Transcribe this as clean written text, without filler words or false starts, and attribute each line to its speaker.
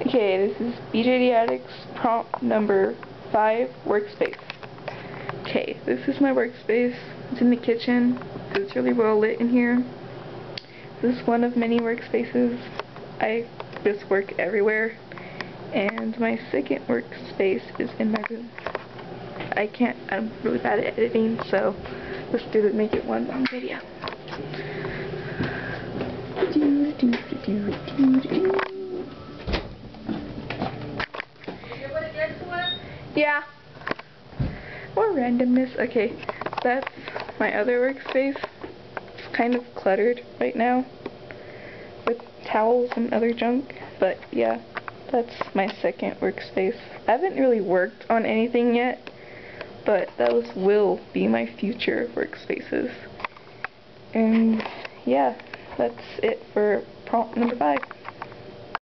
Speaker 1: Okay, this is BJD Addicts prompt number 5, workspace. Okay, this is my workspace. It's in the kitchen, so it's really well lit in here. This is one of many workspaces. I just work everywhere. And my second workspace is in my room. I'm really bad at editing, so let's make it one long video. Yeah. More randomness. Okay, that's my other workspace. It's kind of cluttered right now with towels and other junk, but yeah, that's my second workspace. I haven't really worked on anything yet, but those will be my future workspaces. And yeah, that's it for prompt number 5.